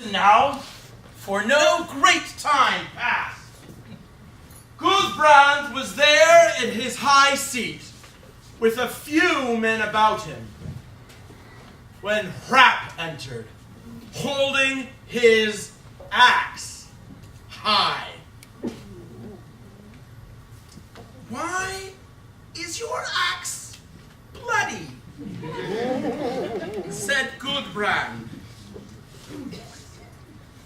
Now, for no great time past, Guthbrand was there in his high seat, with a few men about him, when Hrap entered, holding his axe high. "Why is your axe bloody?" said Guthbrand.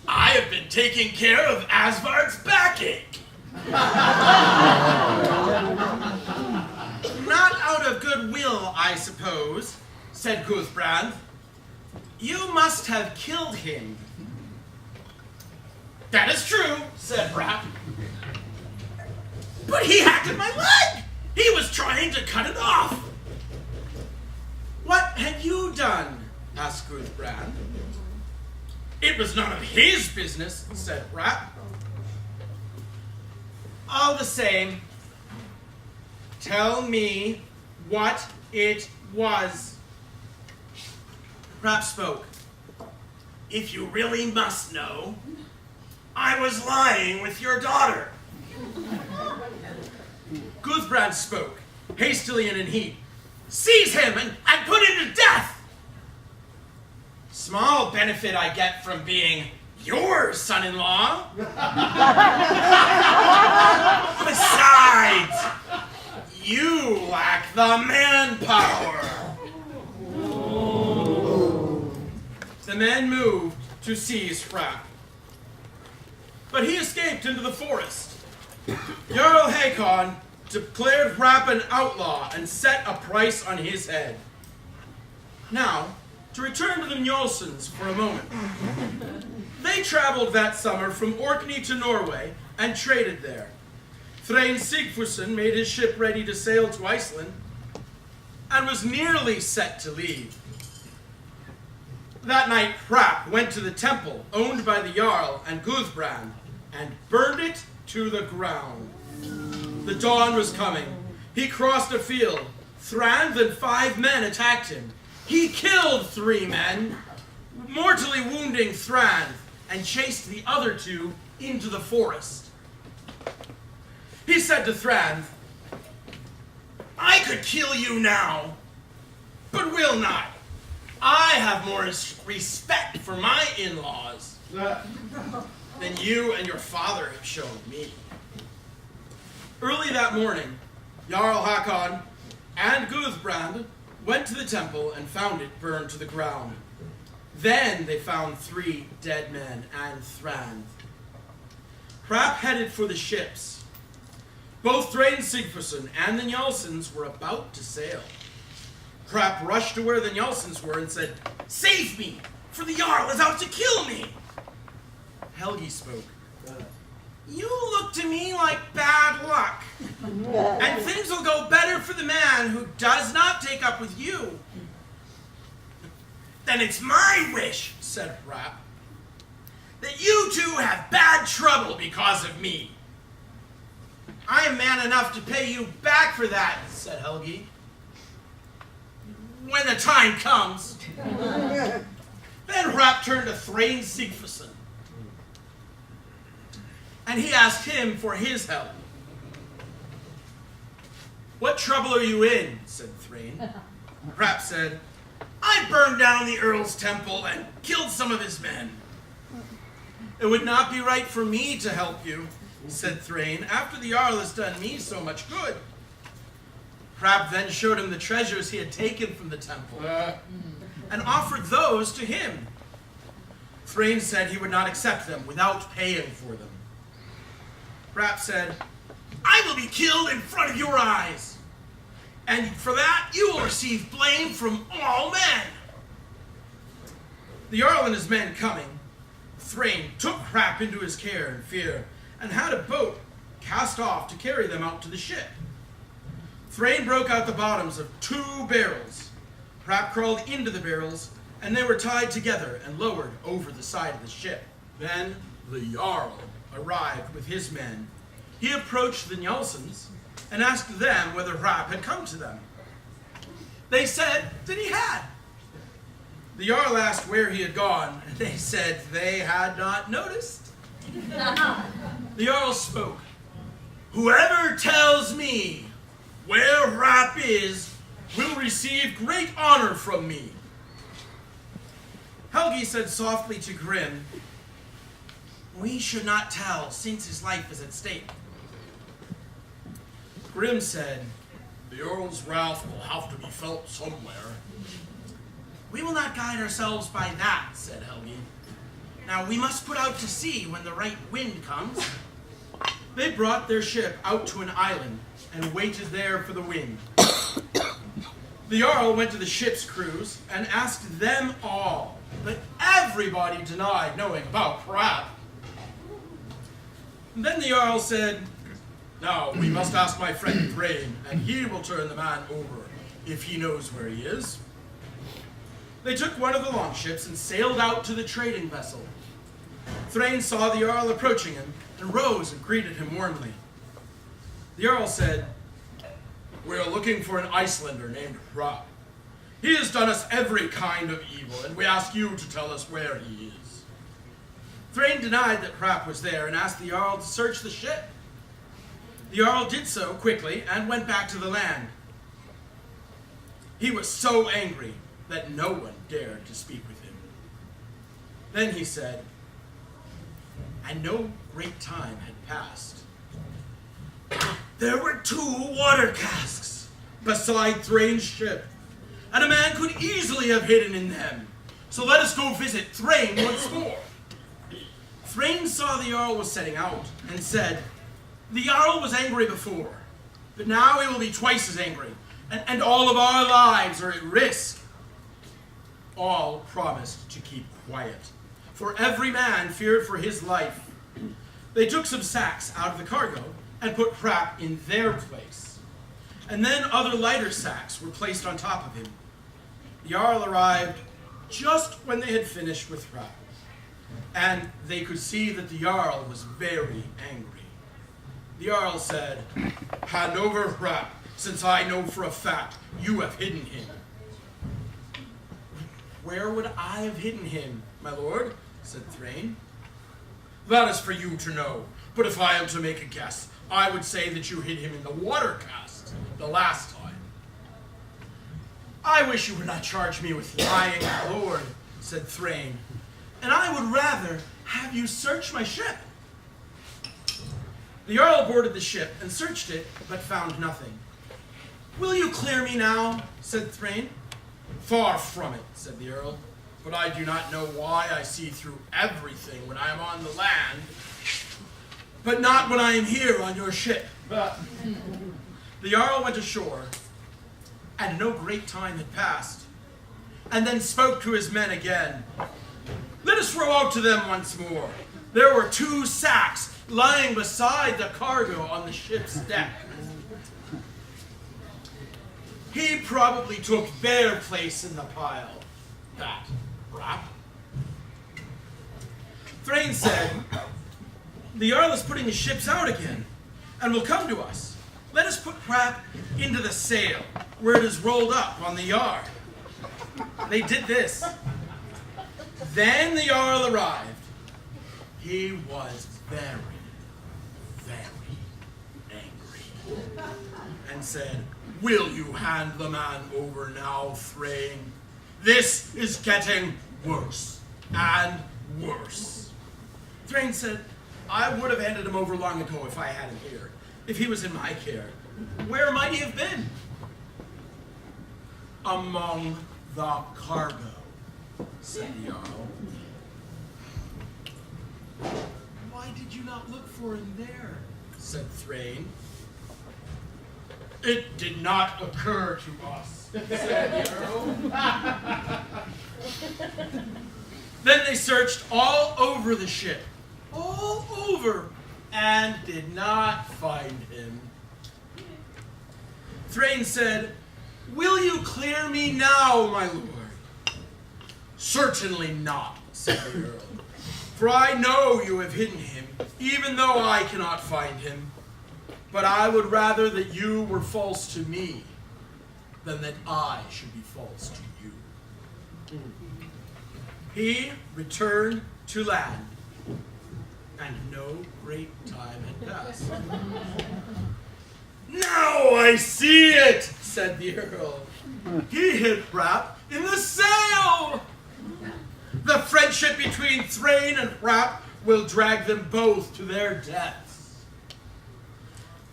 "I have been taking care of Asvardr's backache." "Not out of goodwill, I suppose," said Guthbrand. "You must have killed him." "That is true," said Hrap. "But he hacked at my leg! He was trying to cut it off." "What had you done?" asked Guthbrand. "It was none of his business," said Hrap. "All the same, tell me what it was." Hrap spoke. "If you really must know, I was lying with your daughter." Guthbrand spoke, hastily and in heat. "Seize him and put him to death!" "Small benefit I get from being your son-in-law." "Besides, you lack the manpower." The men moved to seize Hrap, but he escaped into the forest. Jarl Hakon declared Hrap an outlaw and set a price on his head. Now, to return to the Njolsons for a moment. They traveled that summer from Orkney to Norway and traded there. Thrain Sigfusson made his ship ready to sail to Iceland and was nearly set to leave. That night, Hrap went to the temple owned by the Jarl and Guthbrand and burned it to the ground. The dawn was coming. He crossed a field. Thrand and 5 men attacked him. He killed 3 men, mortally wounding Thrand, and chased the other 2 into the forest. He said to Thrand, "I could kill you now, but will not. I have more respect for my in-laws than you and your father have shown me." Early that morning, Jarl Hakon and Guthbrand went to the temple and found it burned to the ground. Then they found 3 dead men and Thrand. Hrap headed for the ships. Both Thrain Sigfusson and the Njolsons were about to sail. Hrap rushed to where the Njolsons were and said, "Save me, for the Jarl is out to kill me." Helgi spoke. "You look to me like bad luck, and things will go better for the man who does not take up with you." "Then it's my wish," said Hrap, "that you 2 have bad trouble because of me." "I am man enough to pay you back for that," said Helgi, "when the time comes." Then Hrap turned to Thrain Sigfusson, and he asked him for his help. "What trouble are you in?" said Thrain. Hrap said, "I burned down the Earl's temple and killed some of his men." "It would not be right for me to help you," said Thrain, "after the Jarl has done me so much good." Hrap then showed him the treasures he had taken from the temple and offered those to him. Thrain said he would not accept them without paying for them. Hrap said, "I will be killed in front of your eyes, and for that you will receive blame from all men." The Jarl and his men coming, Thrain took Hrap into his care and fear, and had a boat cast off to carry them out to the ship. Thrain broke out the bottoms of 2 barrels. Hrap crawled into the barrels, and they were tied together and lowered over the side of the ship. Then the Jarl arrived with his men. He approached the Njolsons and asked them whether Hrap had come to them. They said that he had. The Jarl asked where he had gone, and they said they had not noticed. The Jarl spoke. "Whoever tells me where Rap is will receive great honor from me." Helgi said softly to Grim, "We should not tell, since his life is at stake." Grim said, "The Jarl's wrath will have to be felt somewhere." "We will not guide ourselves by that," said Helgi. "Now we must put out to sea when the right wind comes." They brought their ship out to an island and waited there for the wind. The Jarl went to the ship's crews and asked them all, but everybody denied knowing about Rap. Then the Jarl said, "Now we must ask my friend Thrain, and he will turn the man over if he knows where he is." They took one of the longships and sailed out to the trading vessel. Thrain saw the Jarl approaching him and rose and greeted him warmly. The Jarl said, "We are looking for an Icelander named Rap. He has done us every kind of evil, and we ask you to tell us where he is." Thrain denied that Rap was there and asked the Jarl to search the ship. The Jarl did so quickly and went back to the land. He was so angry that no one dared to speak with him. Then he said, and no great time had passed, "There were 2 water casks beside Thrain's ship, and a man could easily have hidden in them. So let us go visit Thrain once more." Thrain saw the Jarl was setting out and said, "The Jarl was angry before, but now he will be twice as angry, and all of our lives are at risk." All promised to keep quiet, for every man feared for his life. They took some sacks out of the cargo and put Rap in their place, and then other lighter sacks were placed on top of him. The Jarl arrived just when they had finished with Rap, and they could see that the Jarl was very angry. The Jarl said, "Hand over Rap, since I know for a fact you have hidden him." "Where would I have hidden him, my lord?" said Thrain. "That is for you to know, but if I am to make a guess, I would say that you hid him in the water cask the last time." "I wish you would not charge me with lying, my lord," said Thrain, "and I would rather have you search my ship." The Jarl boarded the ship and searched it, but found nothing. "Will you clear me now?" said Thrain. "Far from it," said the Jarl, "but I do not know why I see through everything when I am on the land, but not when I am here on your ship." The Jarl went ashore, and no great time had passed, and then spoke to his men again. "Let us row out to them once more. There were 2 sacks lying beside the cargo on the ship's deck. He probably took their place in the pile, that Rap." Thrain said, "The Jarl is putting the ships out again, and will come to us. Let us put Rap into the sail, where it is rolled up on the yard." They did this. Then the Jarl arrived. He was very, very angry, and said, "Will you hand the man over now, Thrain? This is getting worse and worse." Thrain said, "I would have handed him over long ago if I had him here. If he was in my care, where might he have been?" "Among the cargo," said the Jarl. "Why did you not look for him there?" said Thrain. "It did not occur to us," said the Jarl. Then they searched all over the ship, all over, and did not find him. Thrain said, "Will you clear me now, my lord?" "Certainly not," said the Jarl, "for I know you have hidden him, even though I cannot find him. But I would rather that you were false to me than that I should be false to you." he returned to land, and no great time had passed. "Now I see it," said the Earl. "He hid Rap in the sail. The friendship between Thrain and Rap will drag them both to their deaths."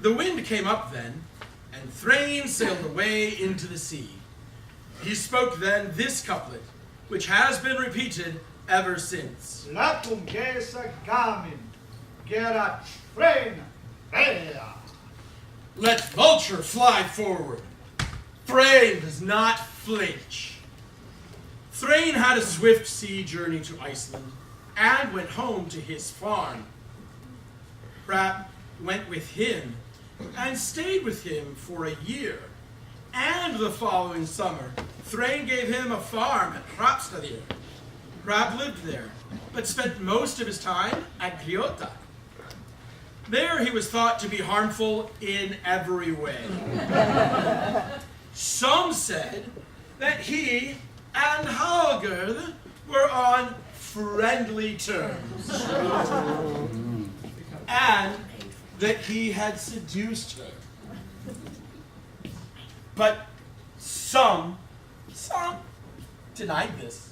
The wind came up then, and Thrain sailed away into the sea. He spoke then this couplet, which has been repeated ever since. Latum gesa gamin, gerat frena, ea. Let Vulture fly forward. Thrain does not flinch. Thrain had a swift sea journey to Iceland and went home to his farm. Rap went with him and stayed with him for a year. And the following summer, Thrain gave him a farm at Hrapstadir. Rap lived there, but spent most of his time at Griota. There he was thought to be harmful in every way. Some said that he and Halgerd were on friendly terms, and that he had seduced her. But some denied this.